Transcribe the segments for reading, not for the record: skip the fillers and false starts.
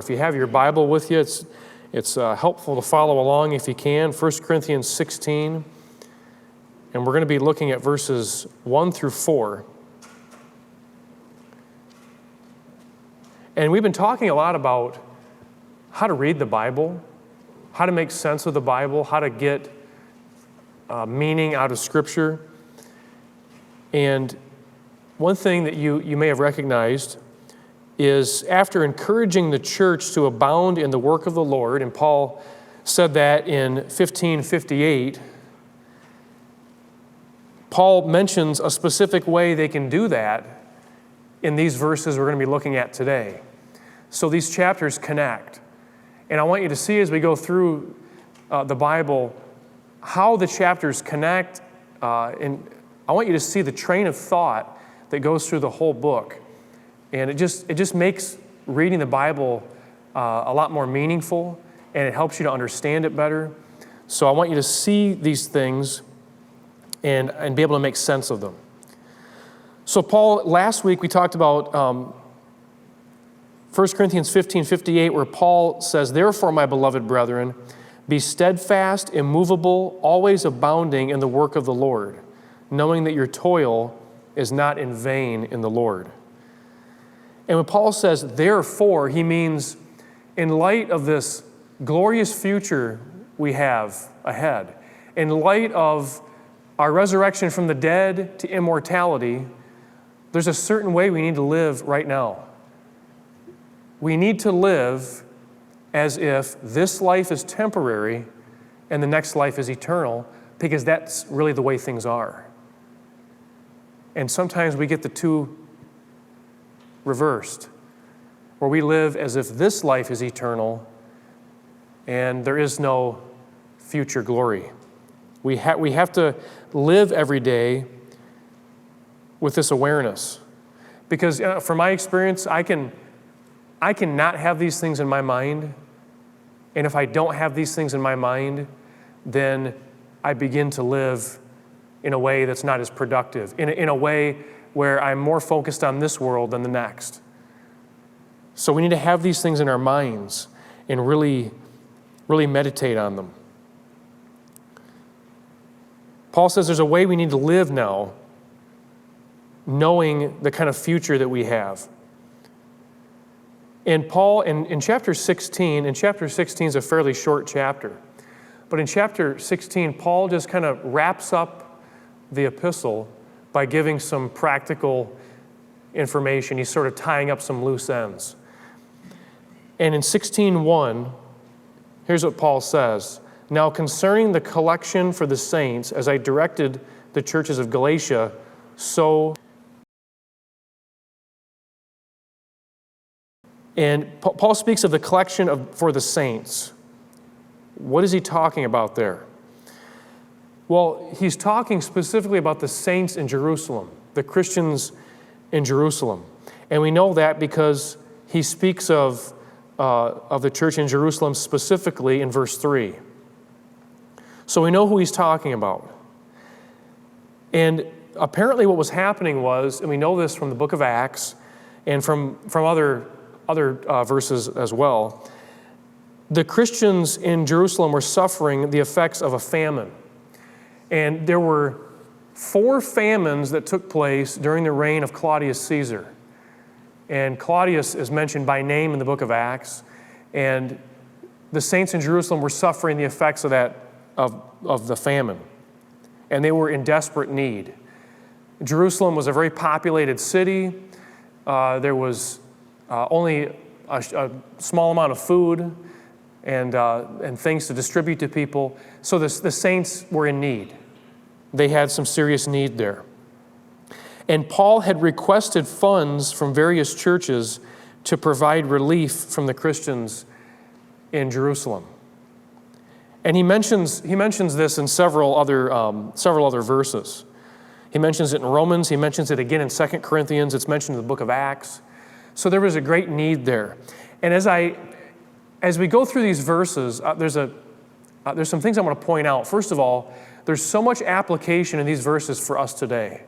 If you have your Bible with you, it's helpful to follow along if you can. 1 Corinthians 16, and we're going to be looking at verses 1 through 4. And we've been talking a lot about how to read the Bible, how to make sense of the Bible, how to get meaning out of Scripture. And one thing that you may have recognized is after encouraging the church to abound in the work of the Lord, and Paul said that in 1558, Paul mentions a specific way they can do that in these verses we're going to be looking at today. So these chapters connect. And I want you to see as we go through the Bible how the chapters connect, and I want you to see the train of thought that goes through the whole book. And it just makes reading the Bible a lot more meaningful, and it helps you to understand it better. So I want you to see these things and be able to make sense of them. So Paul, last week we talked about 1 Corinthians 15:58, where Paul says, "Therefore, my beloved brethren, be steadfast, immovable, always abounding in the work of the Lord, knowing that your toil is not in vain in the Lord." And when Paul says, therefore, he means in light of this glorious future we have ahead, in light of our resurrection from the dead to immortality, there's a certain way we need to live right now. We need to live as if this life is temporary and the next life is eternal, because that's really the way things are. And sometimes we get the two reversed, where we live as if this life is eternal and there is no future glory. We have to live every day with this awareness. Because from my experience, I can not have these things in my mind. And if I don't have these things in my mind, then I begin to live in a way that's not as productive, in a way where I'm more focused on this world than the next. So we need to have these things in our minds and really, really meditate on them. Paul says there's a way we need to live now, knowing the kind of future that we have. And Paul, in chapter 16, and chapter 16 is a fairly short chapter, but in chapter 16, Paul just kind of wraps up the epistle by giving some practical information. He's sort of tying up some loose ends. And in 16:1, here's what Paul says. "Now concerning the collection for the saints, as I directed the churches of Galatia, so..." And Paul speaks of the collection for the saints. What is he talking about there? Well, he's talking specifically about the saints in Jerusalem, the Christians in Jerusalem. And we know that because he speaks of the church in Jerusalem specifically in verse 3. So we know who he's talking about. And apparently what was happening was, and we know this from the book of Acts and from other verses as well, the Christians in Jerusalem were suffering the effects of a famine. And there were 4 famines that took place during the reign of Claudius Caesar. And Claudius is mentioned by name in the book of Acts. And the saints in Jerusalem were suffering the effects of that, of the famine. And they were in desperate need. Jerusalem was a very populated city. There was only a small amount of food and things to distribute to people. So the saints were in need. They had some serious need there. And Paul had requested funds from various churches to provide relief from the Christians in Jerusalem. And he mentions this in several other verses. He mentions it in Romans. He mentions it again in 2 Corinthians. It's mentioned in the book of Acts. So there was a great need there. And as we go through these verses, there's some things I want to point out. First of all, there's so much application in these verses for us today.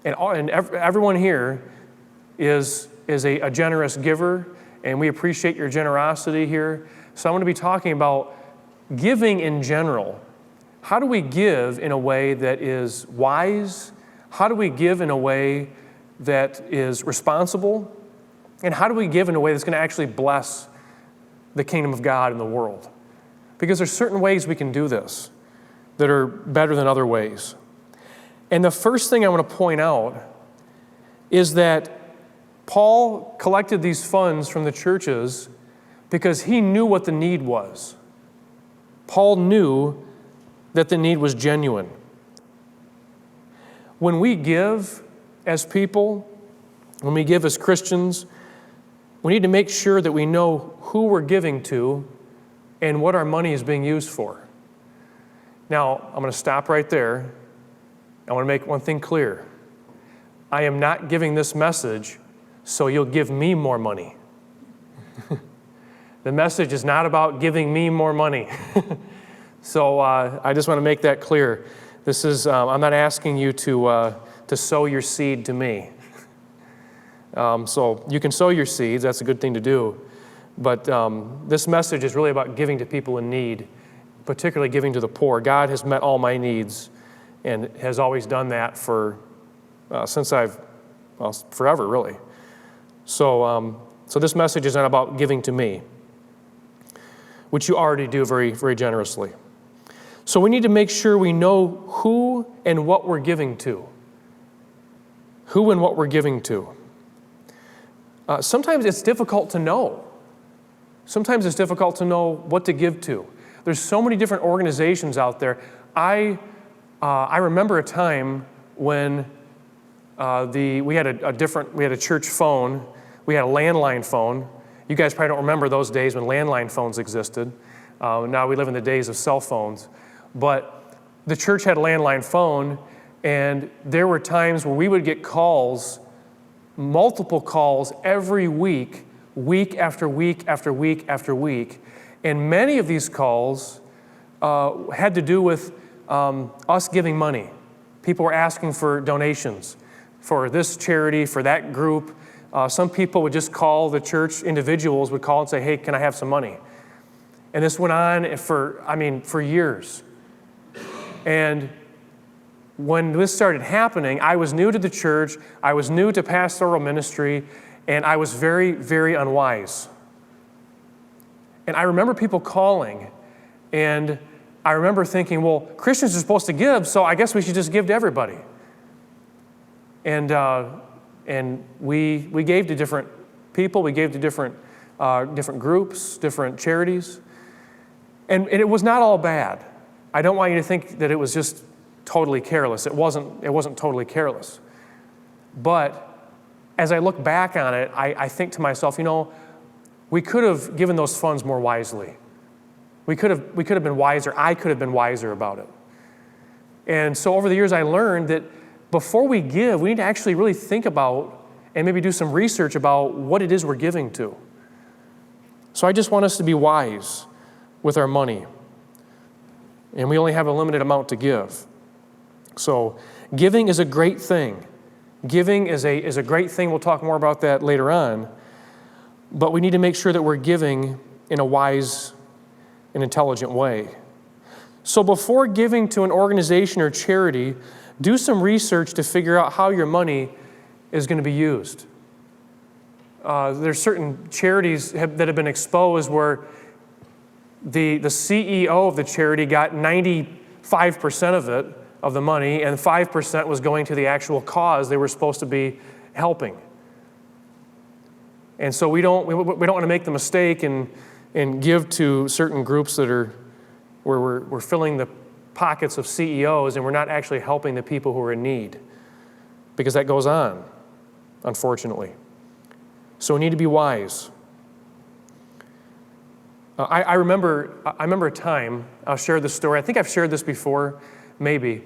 And everyone here is a generous giver and we appreciate your generosity here. So I'm going to be talking about giving in general. How do we give in a way that is wise? How do we give in a way that is responsible? And how do we give in a way that's going to actually bless the kingdom of God in the world? Because there's certain ways we can do this that are better than other ways. And the first thing I want to point out is that Paul collected these funds from the churches because he knew what the need was. Paul knew that the need was genuine. When we give as people, when we give as Christians, we need to make sure that we know who we're giving to and what our money is being used for. Now, I'm going to stop right there. I want to make one thing clear. I am not giving this message so you'll give me more money. The message is not about giving me more money. So I just want to make that clear. This is, I'm not asking you to sow your seed to me. So you can sow your seeds, that's a good thing to do. But this message is really about giving to people in need, particularly giving to the poor. God has met all my needs and has always done that for forever, really. So this message is not about giving to me, which you already do very, very generously. So we need to make sure we know who and what we're giving to. Who and what we're giving to. Sometimes it's difficult to know. Sometimes it's difficult to know what to give to. There's so many different organizations out there. I remember a time when we had a church phone. We had a landline phone. You guys probably don't remember those days when landline phones existed. Now we live in the days of cell phones. But the church had a landline phone, and there were times where we would get calls, multiple calls every week, week after week after week after week. And many of these calls had to do with us giving money. People were asking for donations for this charity, for that group. Some people would just call the church, individuals would call and say, hey, can I have some money? And this went on for years. And when this started happening, I was new to the church, I was new to pastoral ministry, and I was very, very unwise. And I remember people calling, and I remember thinking, well, Christians are supposed to give, so I guess we should just give to everybody. And we gave to different people, we gave to different groups, different charities. And it was not all bad. I don't want you to think that it was just totally careless. It wasn't totally careless. But as I look back on it, I think to myself, we could have given those funds more wisely. We could have been wiser. I could have been wiser about it. And so over the years, I learned that before we give, we need to actually really think about and maybe do some research about what it is we're giving to. So I just want us to be wise with our money. And we only have a limited amount to give. So giving is a great thing. Giving is a great thing. We'll talk more about that later on. But we need to make sure that we're giving in a wise and intelligent way. So before giving to an organization or charity, do some research to figure out how your money is going to be used. There's certain charities that have been exposed where the CEO of the charity got 95% of the money, and 5% was going to the actual cause they were supposed to be helping. And so we don't want to make the mistake and give to certain groups that are where we're filling the pockets of CEOs and we're not actually helping the people who are in need, because that goes on, unfortunately. So we need to be wise. I remember a time, I'll share this story. I think I've shared this before, maybe,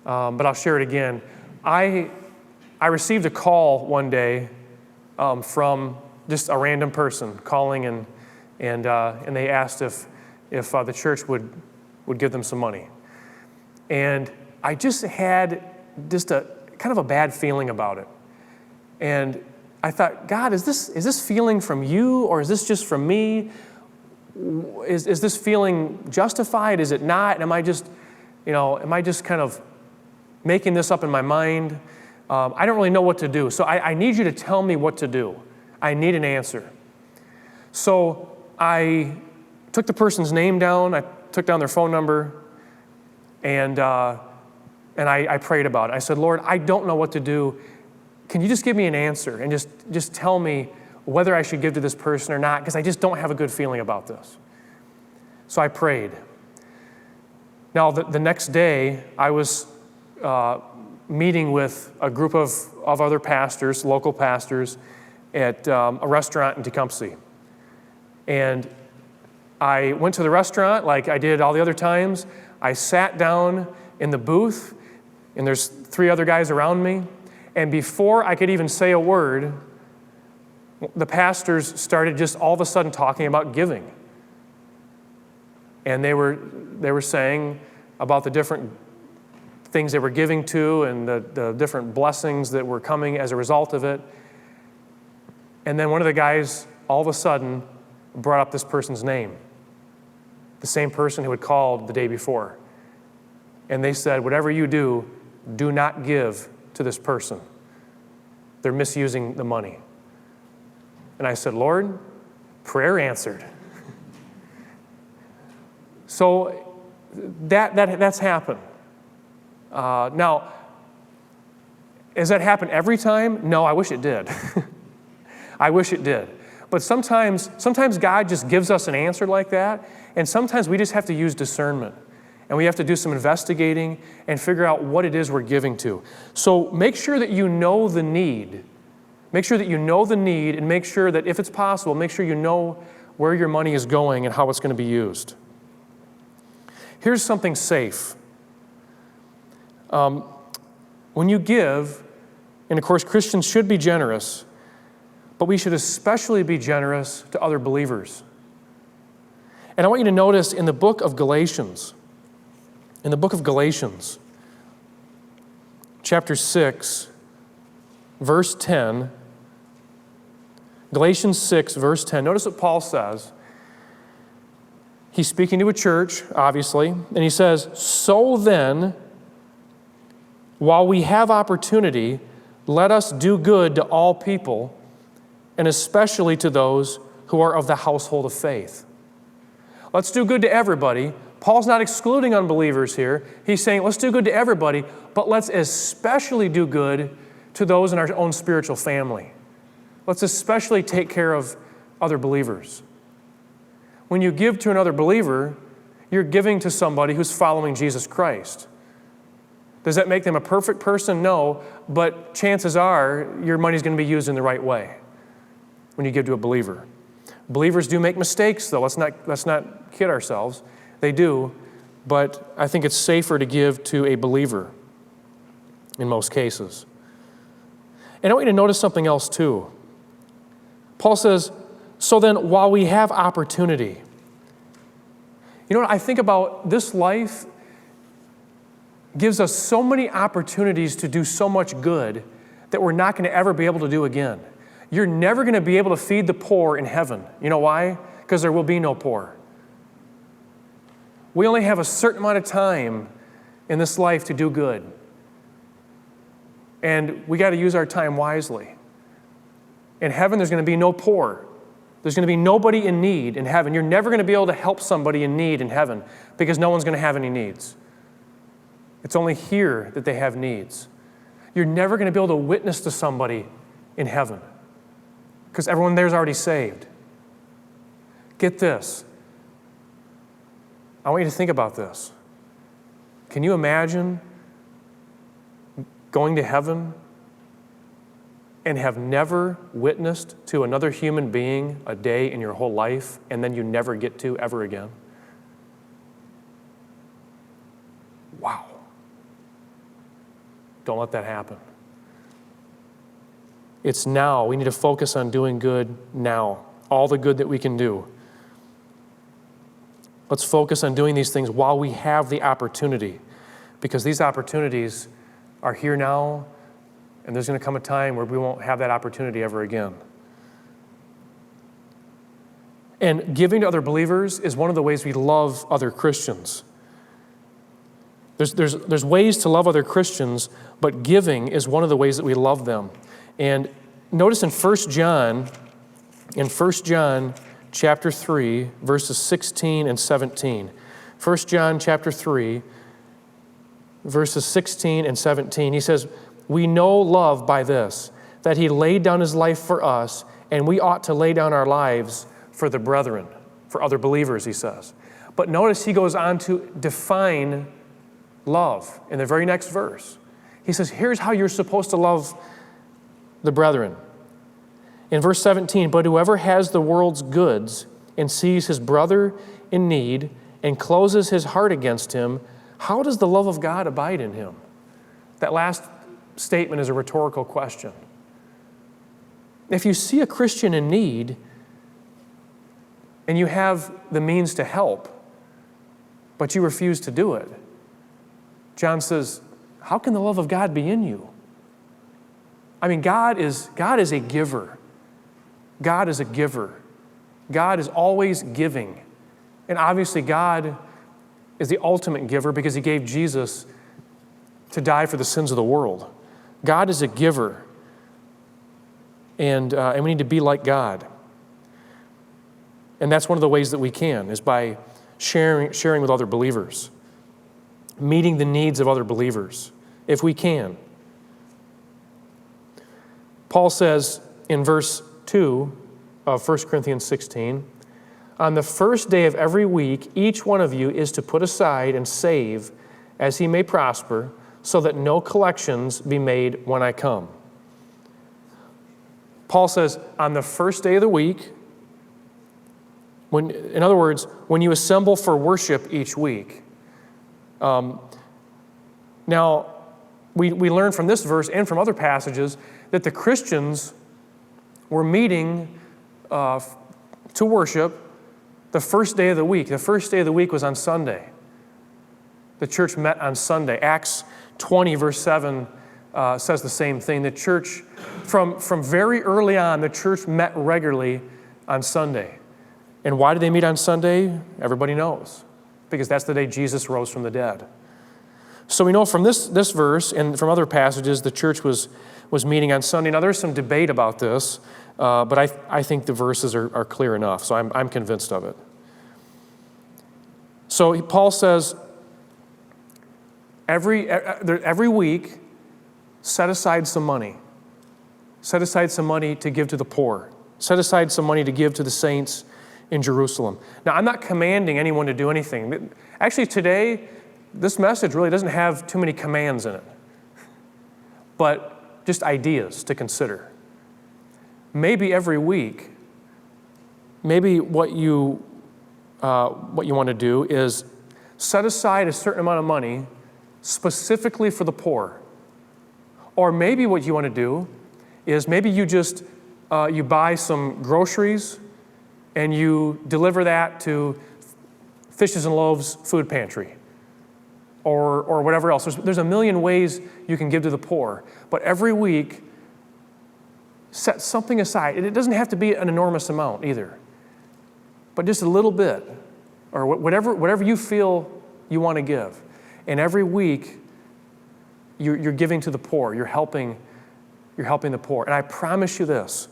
but I'll share it again. I received a call one day from just a random person calling, and they asked if the church would give them some money. And I just had a kind of a bad feeling about it. And I thought, God, is this feeling from you, or is this just from me? Is this feeling justified? Is it not? And am I just kind of making this up in my mind? I don't really know what to do. So I need you to tell me what to do. I need an answer. So I took the person's name down. I took down their phone number, and I prayed about it. I said, Lord, I don't know what to do. Can you just give me an answer and just tell me whether I should give to this person or not, because I just don't have a good feeling about this. So I prayed. Now, the next day, I was meeting with a group of other pastors, local pastors, at a restaurant in Tecumseh. And I went to the restaurant like I did all the other times. I sat down in the booth, and there's 3 other guys around me. And before I could even say a word, the pastors started just all of a sudden talking about giving. And they were saying about the different things they were giving to and the different blessings that were coming as a result of it. And then one of the guys all of a sudden brought up this person's name, the same person who had called the day before. And they said, whatever you do, do not give to this person. They're misusing the money. And I said, Lord, prayer answered. So that's happened. Now, has that happened every time? No, I wish it did. I wish it did. But sometimes God just gives us an answer like that, and sometimes we just have to use discernment. And we have to do some investigating and figure out what it is we're giving to. So make sure that you know the need. Make sure that you know the need, and make sure that if it's possible, make sure you know where your money is going and how it's going to be used. Here's something safe. When you give, and of course Christians should be generous, but we should especially be generous to other believers. And I want you to notice in the book of Galatians, chapter 6, verse 10, Galatians 6, verse 10, notice what Paul says. He's speaking to a church, obviously, and he says, so then, while we have opportunity, let us do good to all people, and especially to those who are of the household of faith. Let's do good to everybody. Paul's not excluding unbelievers here. He's saying, let's do good to everybody, but let's especially do good to those in our own spiritual family. Let's especially take care of other believers. When you give to another believer, you're giving to somebody who's following Jesus Christ. Does that make them a perfect person? No, but chances are your money's going to be used in the right way when you give to a believer. Believers do make mistakes, though. Let's not kid ourselves. They do, but I think it's safer to give to a believer in most cases. And I want you to notice something else too. Paul says, so then while we have opportunity, you know what I think about? This life gives us so many opportunities to do so much good that we're not going to ever be able to do again. You're never going to be able to feed the poor in heaven. You know why? Because there will be no poor. We only have a certain amount of time in this life to do good. And we got to use our time wisely. In heaven, there's going to be no poor. There's going to be nobody in need in heaven. You're never going to be able to help somebody in need in heaven because no one's going to have any needs. It's only here that they have needs. You're never going to be able to witness to somebody in heaven because everyone there is already saved. Get this. I want you to think about this. Can you imagine going to heaven and have never witnessed to another human being a day in your whole life, and then you never get to ever again? Wow. Don't let that happen. It's now. We need to focus on doing good now. All the good that we can do. Let's focus on doing these things while we have the opportunity, because these opportunities are here now And there's going to come a time where we won't have that opportunity ever again. And giving to other believers is one of the ways we love other Christians. There's ways to love other Christians, but giving is one of the ways that we love them. And notice in 1 John chapter 3, verses 16 and 17. 1 John chapter 3, verses 16 and 17. He says, "We know love by this, that he laid down his life for us, and we ought to lay down our lives for the brethren," for other believers, he says. But notice he goes on to define love in the very next verse. He says, here's how you're supposed to love the brethren. In verse 17, "But whoever has the world's goods and sees his brother in need and closes his heart against him, how does the love of God abide in him?" That last statement is a rhetorical question. If you see a Christian in need and you have the means to help, but you refuse to do it, John says, how can the love of God be in you? I mean, God is a giver. God is a giver. God is always giving. And obviously God is the ultimate giver because he gave Jesus to die for the sins of the world. God is a giver. And we need to be like God. And that's one of the ways that we can, is by sharing with other believers, meeting the needs of other believers, if we can. Paul says in verse 2 of 1 Corinthians 16, "On the first day of every week, each one of you is to put aside and save as he may prosper, so that no collections be made when I come." Paul says, on the first day of the week, in other words, when you assemble for worship each week. Now, we learn from this verse and from other passages that the Christians were meeting to worship the first day of the week. The first day of the week was on Sunday. The church met on Sunday. Acts 20, verse 7 says the same thing. The church, from very early on, the church met regularly on Sunday. And why did they meet on Sunday? Everybody knows. Because that's the day Jesus rose from the dead. So we know from this verse and from other passages, the church was meeting on Sunday. Now there's some debate about this, but I think the verses are clear enough, so I'm convinced of it. So Paul says, every week, set aside some money. Set aside some money to give to the poor. Set aside some money to give to the saints in Jerusalem. Now, I'm not commanding anyone to do anything. Actually, today, this message really doesn't have too many commands in it, but just ideas to consider. Maybe every week, maybe what you want to do is set aside a certain amount of money specifically for the poor. Or maybe what you want to do is maybe you just you buy some groceries and you deliver that to Fishes and Loaves food pantry or whatever else. There's a million ways you can give to the poor. But every week, set something aside. It doesn't have to be an enormous amount either, but just a little bit or whatever you feel you want to give. And every week, you're giving to the poor. You're helping the poor. And I promise you this.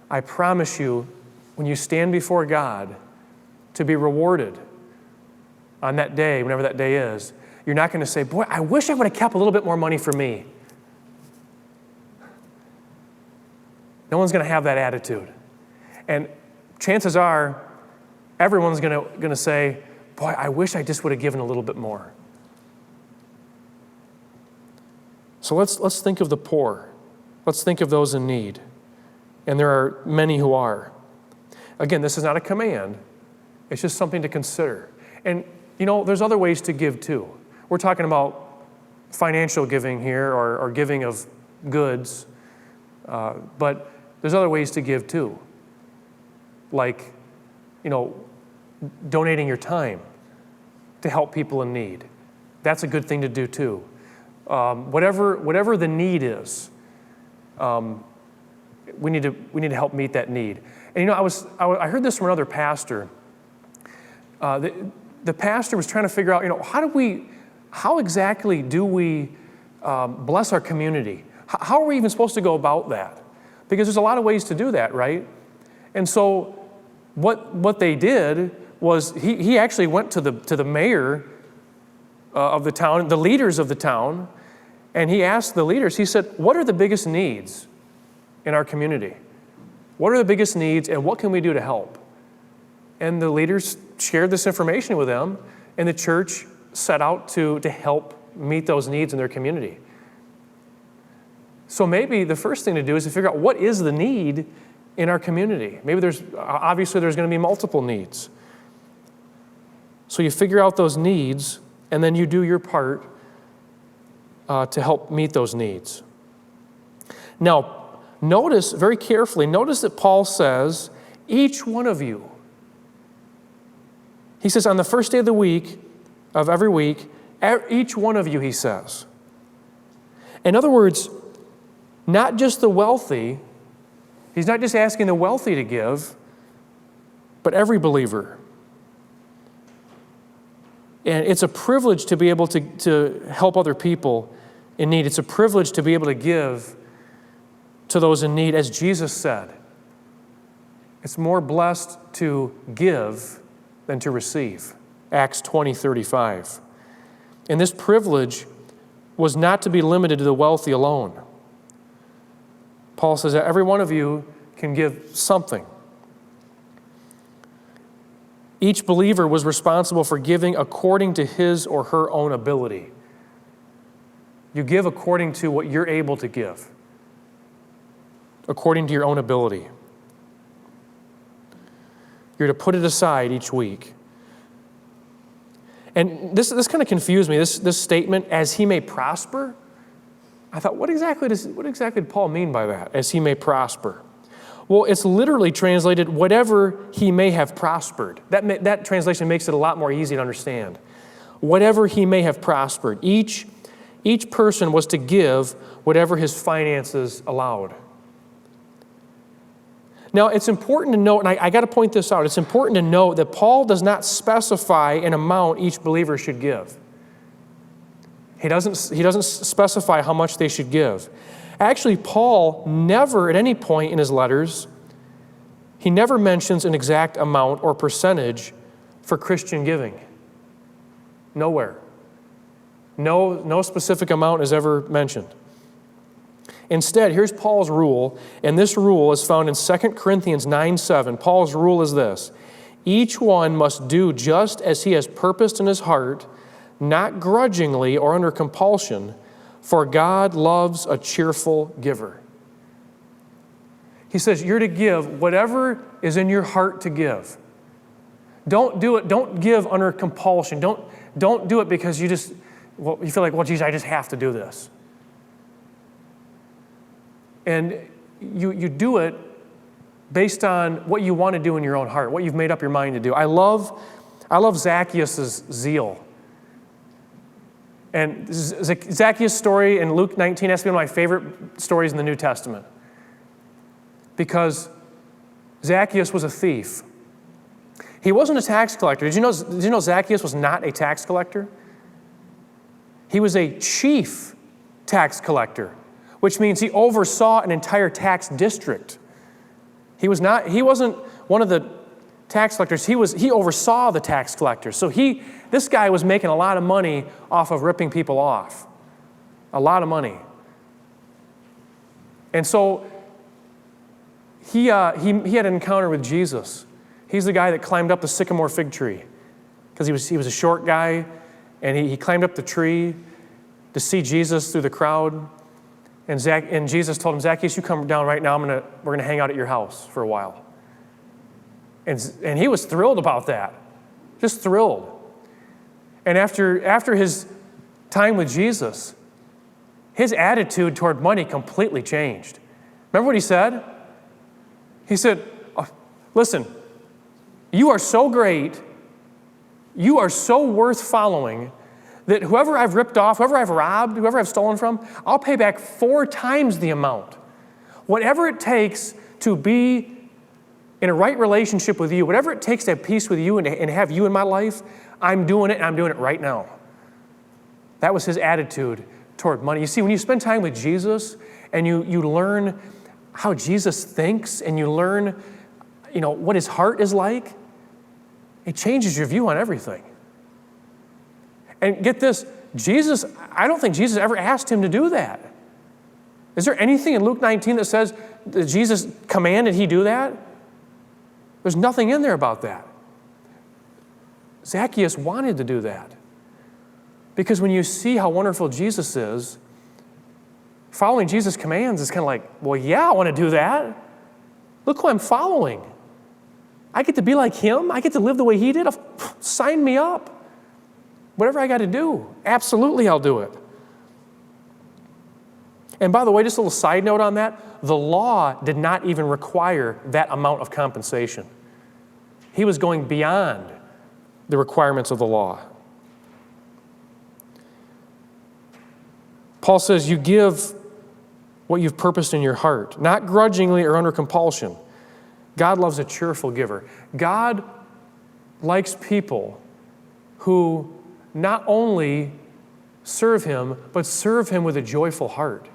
I promise you, when you stand before God to be rewarded on that day, whenever that day is, you're not going to say, boy, I wish I would have kept a little bit more money for me. No one's going to have that attitude. And chances are, everyone's going to say, boy, I wish I just would have given a little bit more. So let's think of the poor. Let's think of those in need. And there are many who are. Again, this is not a command. It's just something to consider. And, there's other ways to give too. We're talking about financial giving here or giving of goods. But there's other ways to give too. Like, donating your time to help people in need. That's a good thing to do too. Whatever the need is, we need to help meet that need. And I heard this from another pastor. The pastor was trying to figure out, how exactly do we bless our community? How are we even supposed to go about that? Because there's a lot of ways to do that, right? And so what they did was he actually went to the mayor of the town, the leaders of the town, and he asked the leaders, he said, what are the biggest needs in our community? What are the biggest needs, and what can we do to help? And the leaders shared this information with them, and the church set out to help meet those needs in their community. So maybe the first thing to do is to figure out what is the need in our community. Maybe obviously there's going to be multiple needs. So you figure out those needs, and then you do your part to help meet those needs. Now, notice very carefully, that Paul says, each one of you. He says, on the first day of the week, of every week, each one of you, he says. In other words, not just the wealthy, he's not just asking the wealthy to give, but every believer. And it's a privilege to be able to help other people in need. It's a privilege to be able to give to those in need. As Jesus said, it's more blessed to give than to receive. Acts 20:35. And this privilege was not to be limited to the wealthy alone. Paul says that every one of you can give something. Each believer was responsible for giving according to his or her own ability. You give according to what you're able to give, according to your own ability. You're to put it aside each week. And this kind of confused me, this statement, as he may prosper. I thought, what exactly did Paul mean by that, as he may prosper? Well, it's literally translated, whatever he may have prospered. That translation makes it a lot more easy to understand. Whatever he may have prospered. Each person was to give whatever his finances allowed. Now, it's important to note, and I got to point this out, it's important to note that Paul does not specify an amount each believer should give. He doesn't specify how much they should give. Actually, Paul never, at any point in his letters, he never mentions an exact amount or percentage for Christian giving. Nowhere. No specific amount is ever mentioned. Instead, here's Paul's rule, and this rule is found in 2 Corinthians 9:7. Paul's rule is this: each one must do just as he has purposed in his heart, not grudgingly or under compulsion, for God loves a cheerful giver. He says you're to give whatever is in your heart to give. Don't do it. Don't give under compulsion. Don't do it because you feel like, well, geez, I just have to do this. And you do it based on what you want to do in your own heart, what you've made up your mind to do. I love Zacchaeus' zeal. And Zacchaeus' story in Luke 19 has to be one of my favorite stories in the New Testament. Because Zacchaeus was a thief. He wasn't a tax collector. Did you know Zacchaeus was not a tax collector? He was a chief tax collector, which means he oversaw an entire tax district. He wasn't one of the tax collectors. He oversaw the tax collectors. So this guy was making a lot of money off of ripping people off. A lot of money. And so he had an encounter with Jesus. He's the guy that climbed up the sycamore fig tree because he was a short guy, and he climbed up the tree to see Jesus through the crowd. And Jesus told him, Zacchaeus, you come down right now. We're going to hang out at your house for a while. And he was thrilled about that, just thrilled. And after his time with Jesus, his attitude toward money completely changed. Remember what he said? He said, listen, you are so great, you are so worth following, that whoever I've ripped off, whoever I've robbed, whoever I've stolen from, I'll pay back 4 times the amount. Whatever it takes to be in a right relationship with you, whatever it takes to have peace with you and have you in my life, I'm doing it, and I'm doing it right now. That was his attitude toward money. You see, when you spend time with Jesus and you learn how Jesus thinks and you learn, what his heart is like, it changes your view on everything. And get this, I don't think Jesus ever asked him to do that. Is there anything in Luke 19 that says that Jesus commanded he do that? There's nothing in there about that. Zacchaeus wanted to do that. Because when you see how wonderful Jesus is, following Jesus' commands is kind of like, well, yeah, I want to do that. Look who I'm following. I get to be like him. I get to live the way he did. Sign me up. Whatever I got to do, absolutely I'll do it. And by the way, just a little side note on that, the law did not even require that amount of compensation. He was going beyond the requirements of the law. Paul says, you give what you've purposed in your heart, not grudgingly or under compulsion. God loves a cheerful giver. God likes people who not only serve him, but serve him with a joyful heart.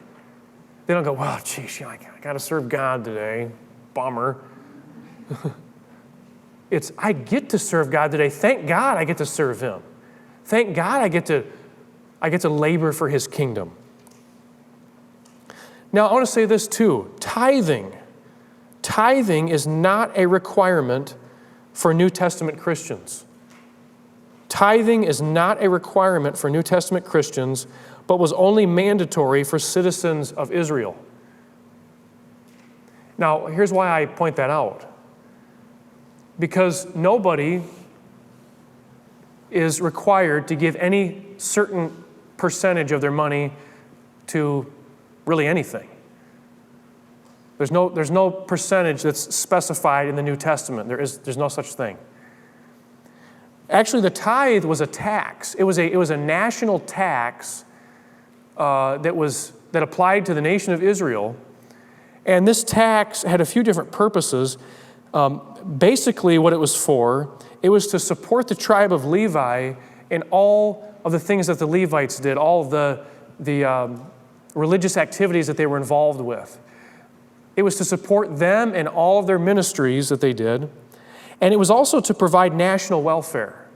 They don't go, well, geez, I got to serve God today. Bummer. It's, I get to serve God today. Thank God I get to serve him. Thank God I get to labor for his kingdom. Now, I want to say this too. Tithing is not a requirement for New Testament Christians. Tithing is not a requirement for New Testament Christians, but was only mandatory for citizens of Israel. Now, here's why I point that out. Because nobody is required to give any certain percentage of their money to really anything. There's no percentage that's specified in the New Testament. There's no such thing. Actually, the tithe was a tax. It was a national tax that applied to the nation of Israel. And this tax had a few different purposes. Basically, what it was for, it was to support the tribe of Levi in all of the things that the Levites did, all of the religious activities that they were involved with. It was to support them in all of their ministries that they did. And it was also to provide national welfare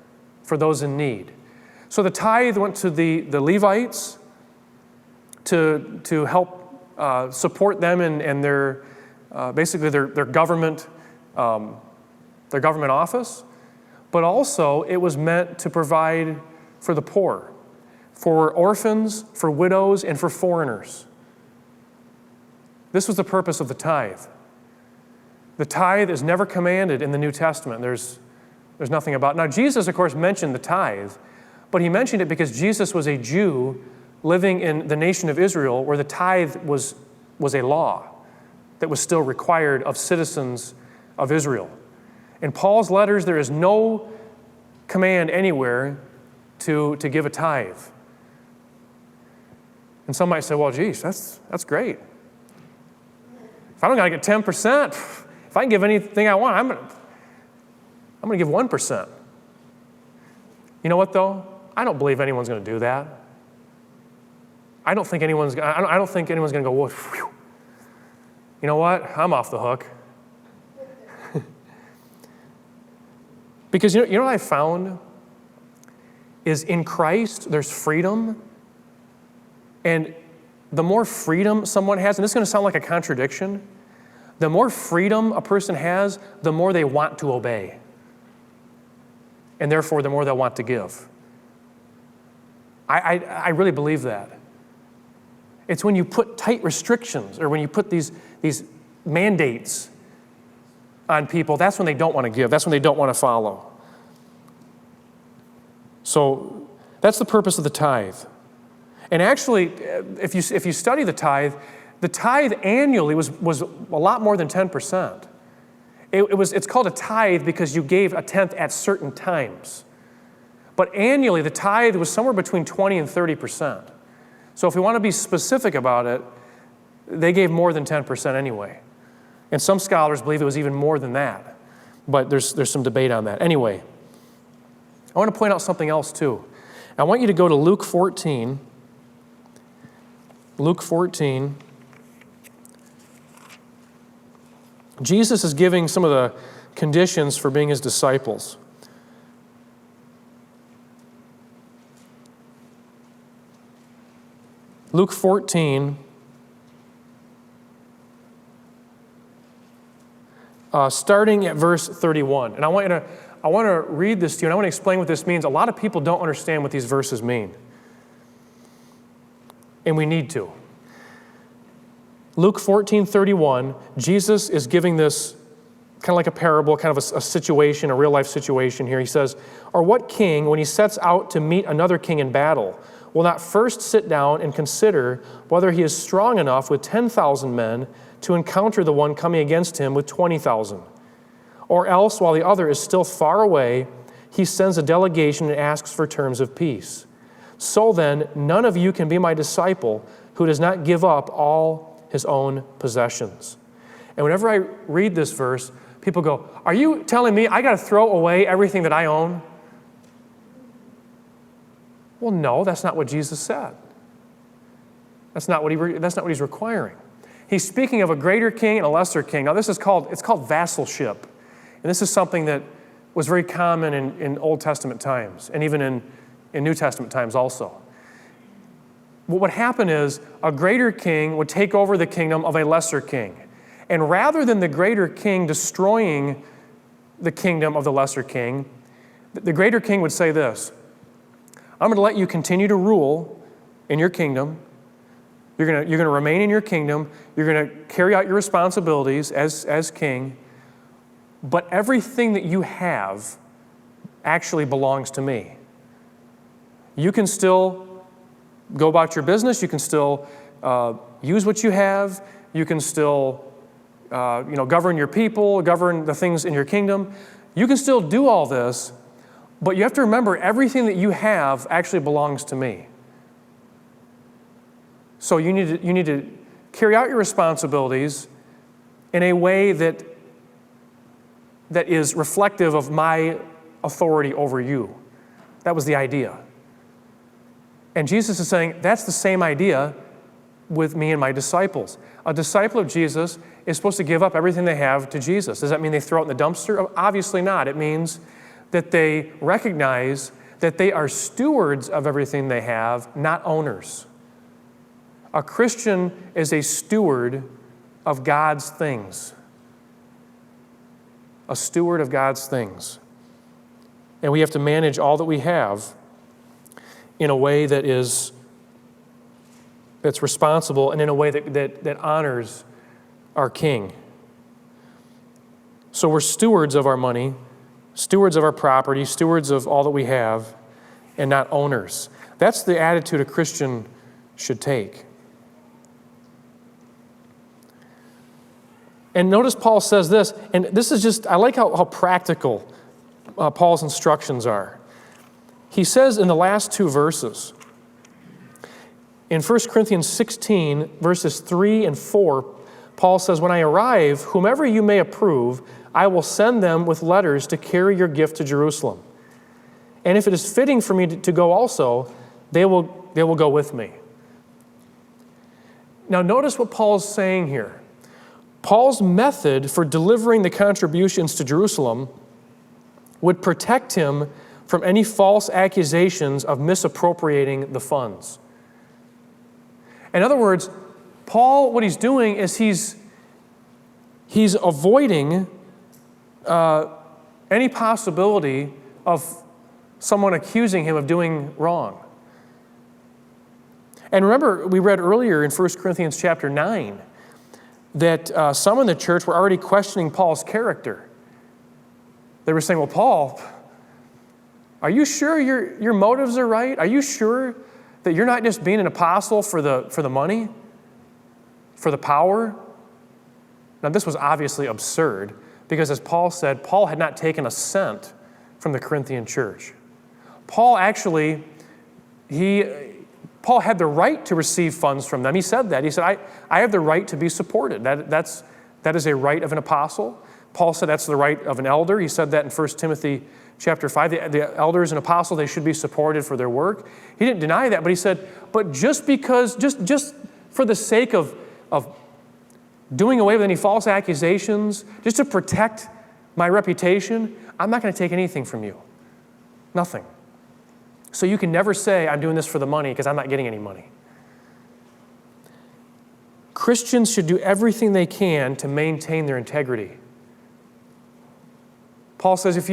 for those in need. So the tithe went to the Levites to help support them in their basically their government office, but also it was meant to provide for the poor, for orphans, for widows, and for foreigners. This was the purpose of the tithe. The tithe is never commanded in the New Testament. There's nothing about it. Now, Jesus, of course, mentioned the tithe, but he mentioned it because Jesus was a Jew living in the nation of Israel where the tithe was a law that was still required of citizens of Israel. In Paul's letters, there is no command anywhere to give a tithe. And some might say, well, geez, that's great. If I don't got to get 10%, if I can give anything I want, I'm going to give 1%. You know what, though? I don't believe anyone's going to do that. I don't think anyone's going to go, whoa, whew. You know what? I'm off the hook. Because you know what I found is in Christ there's freedom, and the more freedom someone has, and this is going to sound like a contradiction, the more freedom a person has, the more they want to obey. And therefore, the more they'll want to give. I really believe that. It's when you put tight restrictions or when you put these mandates on people, that's when they don't want to give. That's when they don't want to follow. So that's the purpose of the tithe. And actually, if you study the tithe annually was a lot more than 10%. It's called a tithe because you gave a tenth at certain times. But annually, the tithe was somewhere between 20 and 30%. So if we want to be specific about it, they gave more than 10% anyway. And some scholars believe it was even more than that. But there's some debate on that. Anyway, I want to point out something else too. I want you to go to Luke 14. Luke 14. Jesus is giving some of the conditions for being his disciples. Luke 14, starting at verse 31. And I want to read this to you, and I want to explain what this means. A lot of people don't understand what these verses mean. And we need to. Luke 14:31, Jesus is giving this kind of like a parable, kind of a situation, a real-life situation here. He says, "Or what king, when he sets out to meet another king in battle, will not first sit down and consider whether he is strong enough with 10,000 men to encounter the one coming against him with 20,000? Or else, while the other is still far away, he sends a delegation and asks for terms of peace. So then, none of you can be my disciple who does not give up all his own possessions." And whenever I read this verse, people go, "Are you telling me I got to throw away everything that I own?" Well, no, that's not what Jesus said. That's not what he's requiring. He's speaking of a greater king and a lesser king. Now, it's called vassalship. And this is something that was very common in Old Testament times, and even in New Testament times also. What would happen is a greater king would take over the kingdom of a lesser king. And rather than the greater king destroying the kingdom of the lesser king, the greater king would say this: "I'm going to let you continue to rule in your kingdom. You're going to remain in your kingdom. You're going to carry out your responsibilities as king. But everything that you have actually belongs to me. You can still go about your business. You can still use what you have. You can still govern your people, govern the things in your kingdom. You can still do all this, but you have to remember everything that you have actually belongs to me. So you need to carry out your responsibilities in a way that is reflective of my authority over you." That was the idea. And Jesus is saying, that's the same idea with me and my disciples. A disciple of Jesus is supposed to give up everything they have to Jesus. Does that mean they throw it in the dumpster? Obviously not. It means that they recognize that they are stewards of everything they have, not owners. A Christian is a steward of God's things. A steward of God's things. And we have to manage all that we have in a way that's responsible and in a way that honors our King. So we're stewards of our money, stewards of our property, stewards of all that we have, and not owners. That's the attitude a Christian should take. And notice Paul says this, and this is just, I like how practical Paul's instructions are. He says in the last two verses, in 1 Corinthians 16, verses 3 and 4, Paul says, "When I arrive, whomever you may approve, I will send them with letters to carry your gift to Jerusalem. And if it is fitting for me to go also, they will go with me." Now notice what Paul's saying here. Paul's method for delivering the contributions to Jerusalem would protect him from any false accusations of misappropriating the funds. In other words, Paul, what he's doing is he's avoiding any possibility of someone accusing him of doing wrong. And remember, we read earlier in 1 Corinthians chapter 9 that some in the church were already questioning Paul's character. They were saying, "Well, Paul, are you sure your motives are right? Are you sure that you're not just being an apostle for the money, for the power?" Now, this was obviously absurd because, as Paul said, Paul had not taken a cent from the Corinthian church. Paul Paul had the right to receive funds from them. He said that. He said, I have the right to be supported. That is a right of an apostle. Paul said that's the right of an elder. He said that in 1 Timothy chapter 5. The elders and apostles, they should be supported for their work. He didn't deny that, but he said, but just for the sake of doing away with any false accusations, just to protect my reputation, I'm not going to take anything from you. Nothing. So you can never say, I'm doing this for the money, because I'm not getting any money. Christians should do everything they can to maintain their integrity. Paul says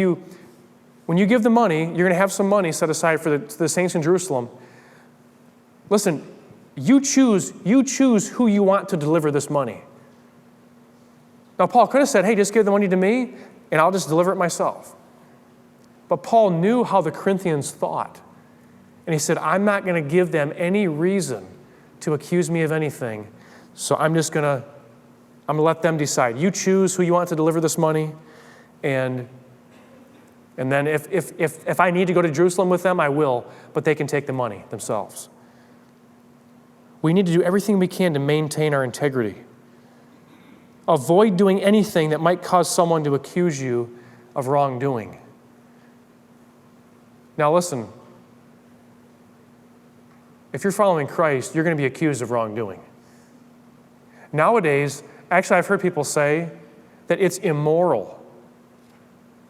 when you give the money, you're going to have some money set aside for the saints in Jerusalem. Listen, you choose who you want to deliver this money. Now, Paul could have said, hey, just give the money to me, and I'll just deliver it myself. But Paul knew how the Corinthians thought. And he said, I'm not going to give them any reason to accuse me of anything. So I'm going to let them decide. You choose who you want to deliver this money. And then if I need to go to Jerusalem with them, I will. But they can take the money themselves. We need to do everything we can to maintain our integrity. Avoid doing anything that might cause someone to accuse you of wrongdoing. Now listen, if you're following Christ, you're going to be accused of wrongdoing. Nowadays, actually I've heard people say that it's immoral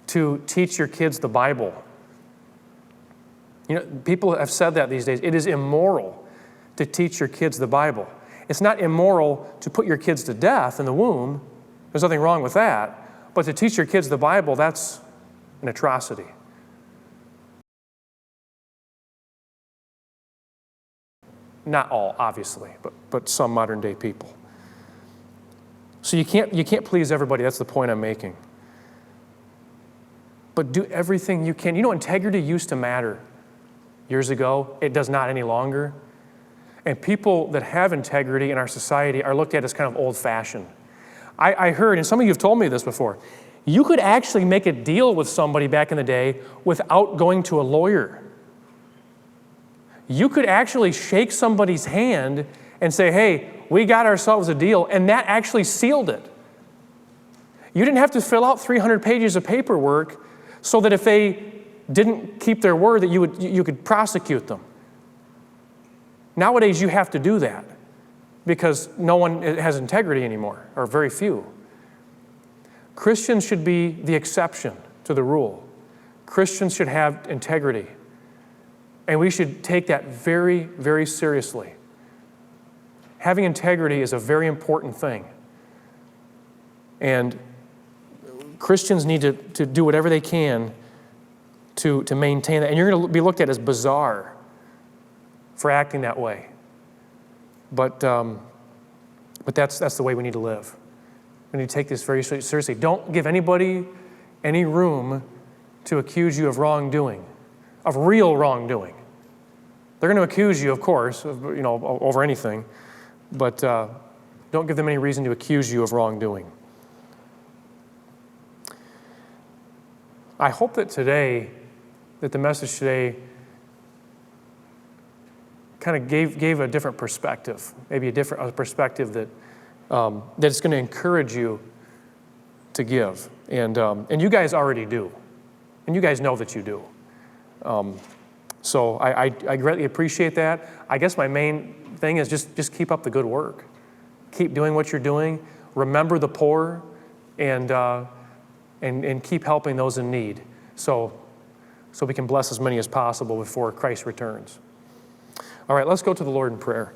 to teach your kids the Bible. You know, people have said that these days. It is immoral to teach your kids the Bible. It's not immoral to put your kids to death in the womb. There's nothing wrong with that. But to teach your kids the Bible, that's an atrocity. Not all, obviously, but some modern day people. So you can't please everybody. That's the point I'm making. But do everything you can. You know, integrity used to matter years ago. It does not any longer. And people that have integrity in our society are looked at as kind of old-fashioned. I heard, and some of you have told me this before, you could actually make a deal with somebody back in the day without going to a lawyer. You could actually shake somebody's hand and say, hey, we got ourselves a deal, and that actually sealed it. You didn't have to fill out 300 pages of paperwork so that if they didn't keep their word that you could prosecute them. Nowadays, you have to do that because no one has integrity anymore, or very few. Christians should be the exception to the rule. Christians should have integrity. And we should take that very, very seriously. Having integrity is a very important thing. And Christians need to do whatever they can to maintain that. And you're going to be looked at as bizarre for acting that way. But that's the way we need to live. We need to take this very seriously. Don't give anybody any room to accuse you of wrongdoing, of real wrongdoing. They're going to accuse you, of course, over anything, but don't give them any reason to accuse you of wrongdoing. I hope that the message today kind of gave a different perspective, maybe a perspective that it's going to encourage you to give. And you guys already do. And you guys know that you do. So I greatly appreciate that. I guess my main thing is just keep up the good work. Keep doing what you're doing. Remember the poor, and keep helping those in need. So we can bless as many as possible before Christ returns. All right, let's go to the Lord in prayer.